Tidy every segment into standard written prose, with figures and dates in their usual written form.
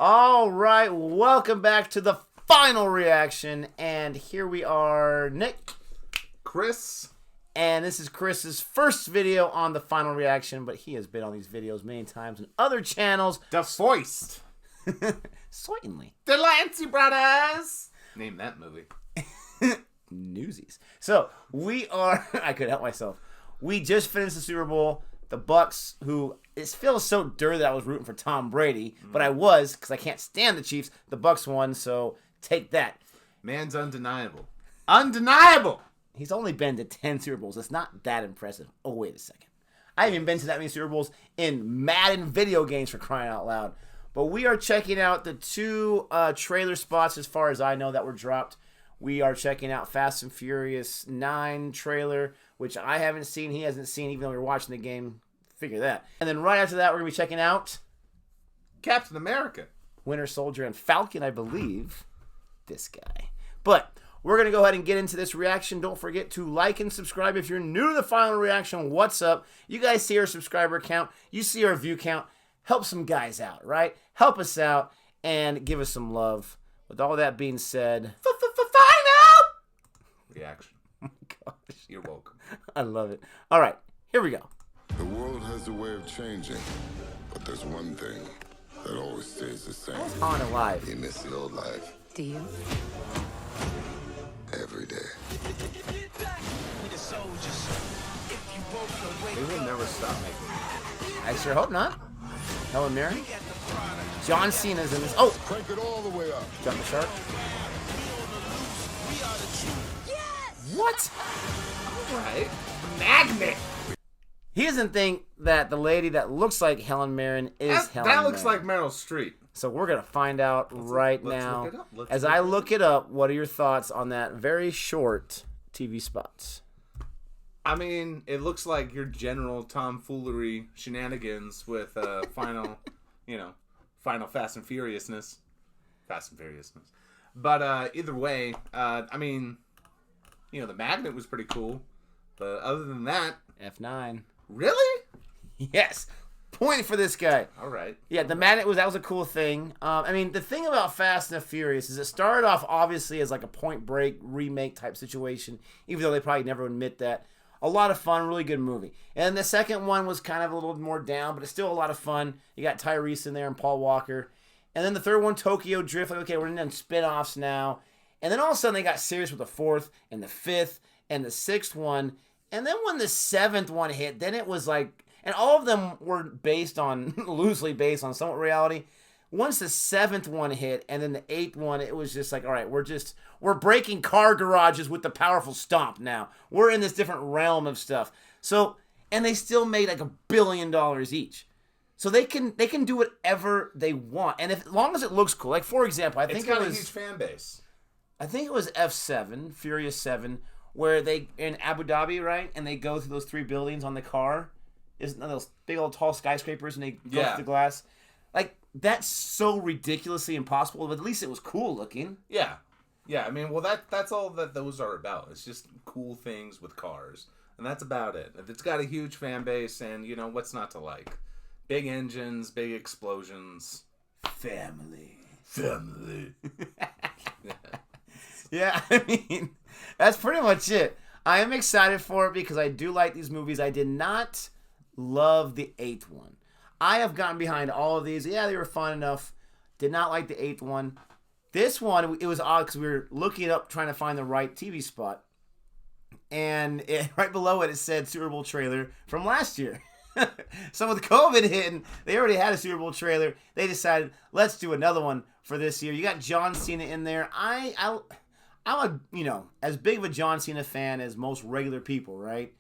All right, welcome back to the final reaction, and here we are, Nick, Chris, and this is Chris's first video on the final reaction, but he has been on these videos many times on other channels. The Foist, Certainly. the Lancey Brothers. Name that movie. Newsies. So we are. I could help myself. We just finished the Super Bowl. The Bucks, who it feels so dirty that I was rooting for Tom Brady, but I was because I can't stand the Chiefs. The Bucks won, so take that. Man's undeniable. Undeniable. He's only been to 10 Super Bowls. It's not that impressive. Oh, wait a second. I haven't even been to that many Super Bowls in Madden video games, for crying out loud. But we are checking out the two trailer spots, as far as I know, that were dropped. We are checking out Fast and Furious 9 trailer, which I haven't seen. He hasn't seen, even though we were watching the game. Figure that. And then right after that, we're going to be checking out Captain America, Winter Soldier, and Falcon, I believe. This guy. But we're going to go ahead and get into this reaction. Don't forget to like and subscribe if you're new to the final reaction. What's up? You guys see our subscriber count. You see our view count. Help some guys out, right? Help us out and give us some love. With all that being said, final reaction. Oh my gosh. You're welcome. I love it. All right, here we go. The world has a way of changing, but there's one thing that always stays the same. On and live. You miss the old life Do you? every day. They will never stop making I sure hope not. Helen Mirren. John Cena's in this. Oh, Crank it all the way up. jump the shark. What? right. Magnet. He doesn't think that the lady that looks like Helen Mirren is Helen That looks Mirren. like Meryl Streep. So we're going to find out right let's now. look it up. Let's As look I it look it up, what are your thoughts on that very short TV spots? I mean, it looks like your general tomfoolery shenanigans with final, final Fast and Furiousness. But either way, I mean, the magnet was pretty cool. But other than that, F9. really? Yes. Point for this guy. All right. Yeah, the magnet that was a cool thing. I mean, the thing about Fast and the Furious is it started off obviously as like a Point Break remake type situation, even though they probably never admit that. A lot of fun, really good movie. And the second one was kind of a little more down, but it's still a lot of fun. You got Tyrese in there and Paul Walker. And then the third one, Tokyo Drift, like, okay, we're doing spin-offs now. And then all of a sudden they got serious with the fourth and the fifth and the sixth one. And then when the seventh one hit, then it was like, and all of them were loosely based on somewhat reality. Once the seventh one hit and then the eighth one, it was just like, all right, we're breaking car garages with the powerful stomp now. We're in this different realm of stuff. So, and they still made like $1 billion each. So they can do whatever they want. And as long as it looks cool, like for example, It's got a huge fan base. I think it was F7, Furious 7, where they in Abu Dhabi, right? And they go through those 3 buildings on the car. Isn't those big old tall skyscrapers and they go through the glass? Like, that's so ridiculously impossible, but at least it was cool looking. Yeah. Yeah, I mean, well, that's all that those are about. It's just cool things with cars. And that's about it. It's got a huge fan base, and, what's not to like? Big engines, big explosions. Family. Yeah. Yeah, I mean, that's pretty much it. I am excited for it because I do like these movies. I did not love the 8th one. I have gotten behind all of these. Yeah, they were fun enough. Did not like the 8th one. This one, it was odd because we were looking it up trying to find the right TV spot. And right below it, it said Super Bowl trailer from last year. So with COVID hitting, they already had a Super Bowl trailer. They decided, let's do another one for this year. You got John Cena in there. I'm as big of a John Cena fan as most regular people, right?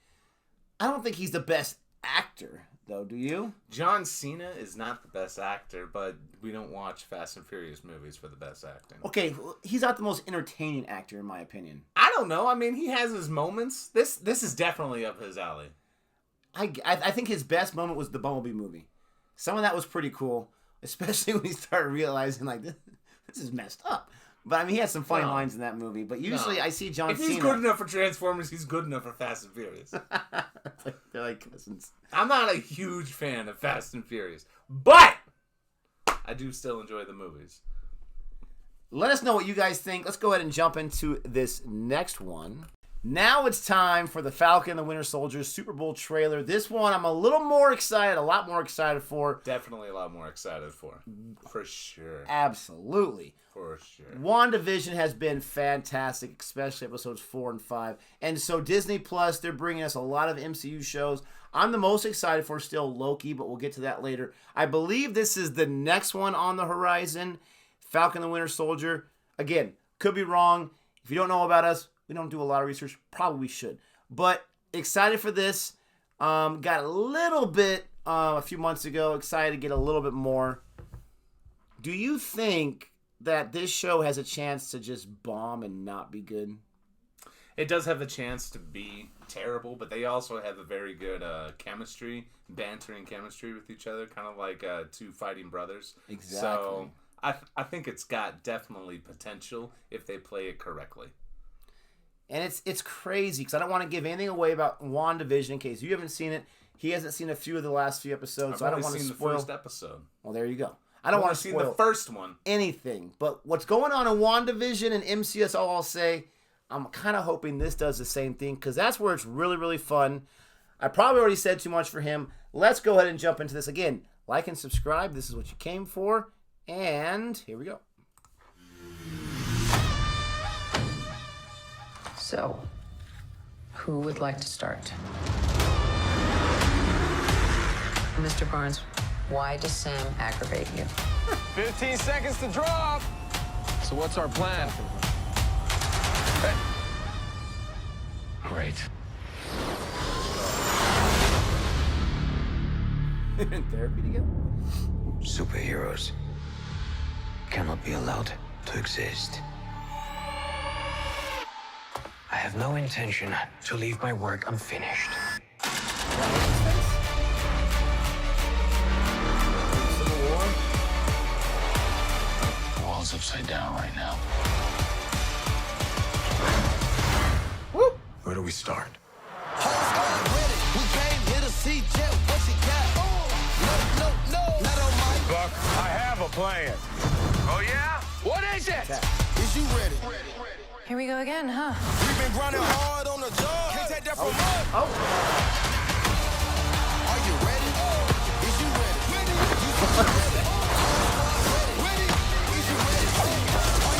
I don't think he's the best actor, though, do you? John Cena is not the best actor, but we don't watch Fast and Furious movies for the best acting. Okay, he's not the most entertaining actor, in my opinion. I don't know. I mean, he has his moments. This is definitely up his alley. I think his best moment was the Bumblebee movie. Some of that was pretty cool, especially when he started realizing, like, this is messed up. But, I mean, he had some funny lines in that movie. But usually I see John Cena. If he's good enough for Transformers, he's good enough for Fast and Furious. They're like cousins. I'm not a huge fan of Fast and Furious. But I do still enjoy the movies. Let us know what you guys think. Let's go ahead and jump into this next one. Now it's time for the Falcon and the Winter Soldier Super Bowl trailer. This one I'm a little more excited, a lot more excited for. Definitely a lot more excited for sure. Absolutely. For sure. WandaVision has been fantastic, especially episodes 4 and 5. And so Disney Plus, they're bringing us a lot of MCU shows. I'm the most excited for still Loki, but we'll get to that later. I believe this is the next one on the horizon, Falcon and the Winter Soldier. Again, could be wrong. If you don't know about us, we don't do a lot of research. Probably should. But excited for this. Got a little bit a few months ago. Excited to get a little bit more. Do you think that this show has a chance to just bomb and not be good? It does have a chance to be terrible, but they also have a very good chemistry, bantering chemistry with each other, kind of like two fighting brothers. Exactly. So I think it's got definitely potential if they play it correctly. And it's crazy because I don't want to give anything away about WandaVision in case you haven't seen it. He hasn't seen a few of the last few episodes, so I don't want to spoil. The first episode. Well, there you go. I don't want to spoil the first one. Anything. But what's going on in WandaVision and MCU, all I'll say, I'm kind of hoping this does the same thing because that's where it's really, really fun. I probably already said too much for him. Let's go ahead and jump into this. Again, like and subscribe. This is what you came for. And here we go. So, who would like to start? Mr. Barnes, why does Sam aggravate you? 15 seconds to drop. So what's our plan? Great. In therapy together? Superheroes cannot be allowed to exist. I have no intention to leave my work unfinished. The world's upside down right now. Woo! Where do we start? Buck, I have a plan. Oh, yeah? What is it? Is you ready? Here we go again, huh? We've been grinding hard on the job. Can't take that from us. Oh. Are you ready? Is you ready? You said you ready. Ready? Is you ready? Are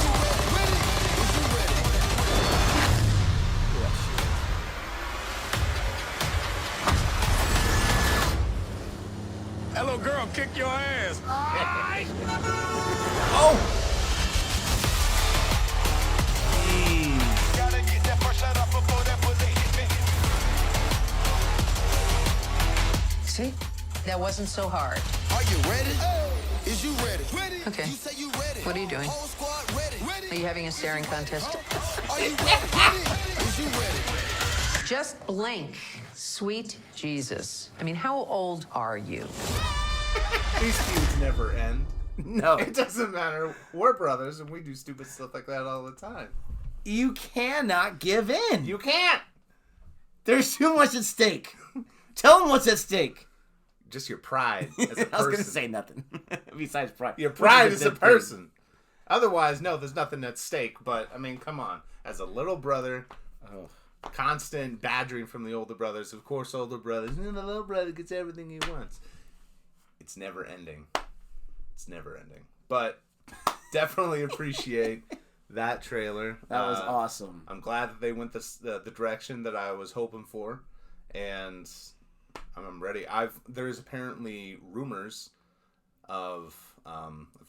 you ready? Is you ready? Hello, girl, kick your ass. Oh! Gotta get that first shot off before that bullet hit me. See? That wasn't so hard. Are you ready? Is you ready? Okay. You say you ready. What are you doing? Whole squad ready. Are you having a staring contest? Are you ready? Is you ready? Just blink. Sweet Jesus. I mean, how old are you? These feuds never end. No. It doesn't matter. We're brothers, and we do stupid stuff like that all the time. You cannot give in. You can't. There's too much at stake. Tell them what's at stake. Just your pride as a person. I was going to say nothing besides pride. Your pride Which as is a person. Otherwise, no, there's nothing at stake. But, I mean, come on. As a little brother, constant badgering from the older brothers. Of course, older brothers. And the little brother gets everything he wants. It's never ending. It's never ending. But definitely appreciate that trailer. That was awesome. I'm glad that they went the direction that I was hoping for. And I'm ready. There's apparently rumors of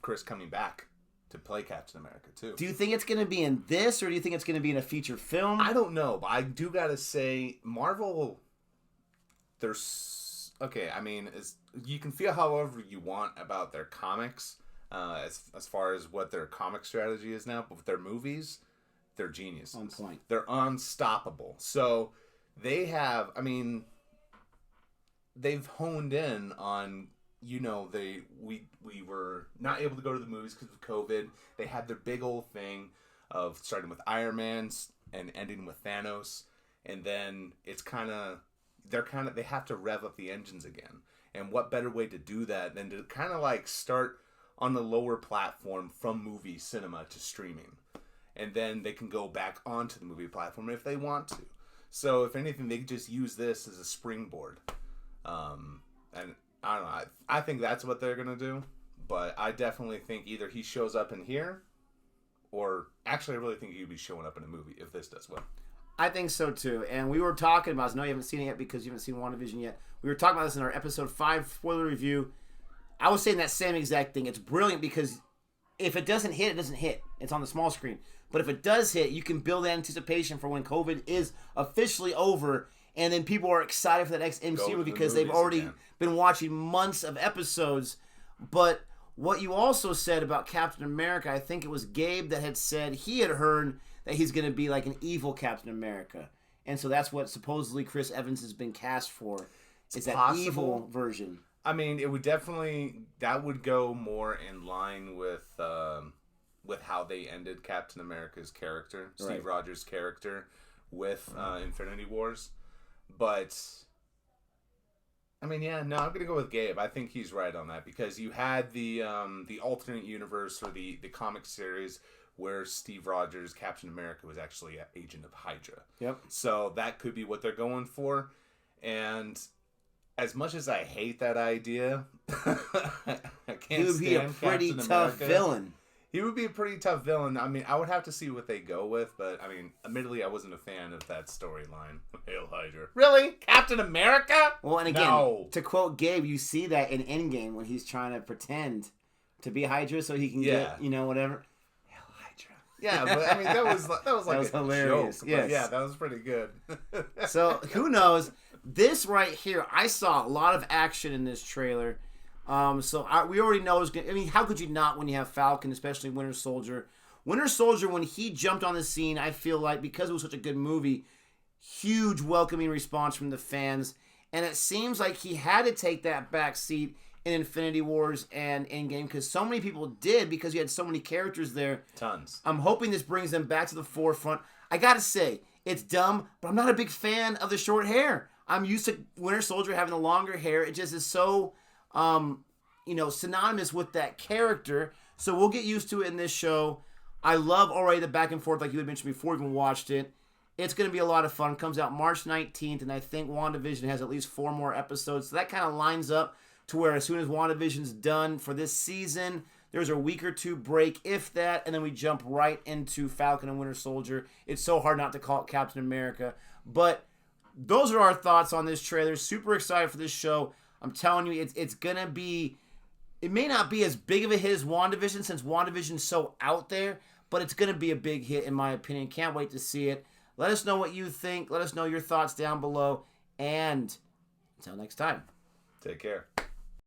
Chris coming back to play Captain America too. Do you think it's going to be in this, or do you think it's going to be in a feature film? I don't know, but I do gotta say, Marvel. There's okay. I mean, you can feel however you want about their comics, as far as what their comic strategy is now, but with their movies, they're geniuses. On point. They're unstoppable. So they have. I mean, they've honed in on. We were not able to go to the movies because of COVID. They had their big old thing of starting with Iron Man and ending with Thanos, and then it's they have to rev up the engines again. And what better way to do that than to kind of like start on the lower platform from movie cinema to streaming. And then they can go back onto the movie platform if they want to. So if anything, they could just use this as a springboard. And I don't know. I think that's what they're going to do. But I definitely think either he shows up in here, or actually I really think he'd be showing up in a movie if this does well. I think so too. And we were talking about this. No, you haven't seen it yet because you haven't seen WandaVision yet. We were talking about this in our episode 5 spoiler review. I was saying that same exact thing. It's brilliant because if it doesn't hit, it doesn't hit. It's on the small screen. But if it does hit, you can build anticipation for when COVID is officially over, and then people are excited for the next MCU because they've already been watching months of episodes. But what you also said about Captain America, I think it was Gabe that had said he had heard that he's going to be like an evil Captain America. And so that's what supposedly Chris Evans has been cast for. It's that possible. Evil version. I mean, it would definitely, that would go more in line with how they ended Captain America's character, Steve Rogers' character, with Infinity Wars. But I mean, yeah, no, I'm gonna go with Gabe. I think he's right on that because you had the alternate universe or the comic series where Steve Rogers, Captain America, was actually an agent of Hydra. Yep. So that could be what they're going for, and as much as I hate that idea, I can't. He would be a pretty tough villain. He would be a pretty tough villain. I mean, I would have to see what they go with, but I mean, admittedly, I wasn't a fan of that storyline. Hail Hydra. Really? Captain America? Well, and again, No. to quote Gabe, you see that in Endgame when he's trying to pretend to be Hydra so he can get, whatever. Hail Hydra. Yeah, but I mean, that was like that was hilarious. Joke, yes. Yeah, that was pretty good. So, who knows? This right here, I saw a lot of action in this trailer. We already know it's going to... I mean, how could you not when you have Falcon, especially Winter Soldier? Winter Soldier, when he jumped on the scene, I feel like, because it was such a good movie, huge welcoming response from the fans. And it seems like he had to take that back seat in Infinity Wars and Endgame because so many people did because you had so many characters there. Tons. I'm hoping this brings them back to the forefront. I got to say, it's dumb, but I'm not a big fan of the short hair. I'm used to Winter Soldier having the longer hair. It just is so... synonymous with that character. So we'll get used to it in this show. I love already the back and forth like you had mentioned before we even watched it. It's going to be a lot of fun. It comes out March 19th, and I think WandaVision has at least 4 more episodes. So that kind of lines up to where as soon as WandaVision's done for this season, there's a week or 2 break, if that, and then we jump right into Falcon and Winter Soldier. It's so hard not to call it Captain America. But those are our thoughts on this trailer. Super excited for this show. I'm telling you, it's going to be... It may not be as big of a hit as WandaVision since WandaVision's so out there, but it's going to be a big hit in my opinion. Can't wait to see it. Let us know what you think. Let us know your thoughts down below. And until next time. Take care.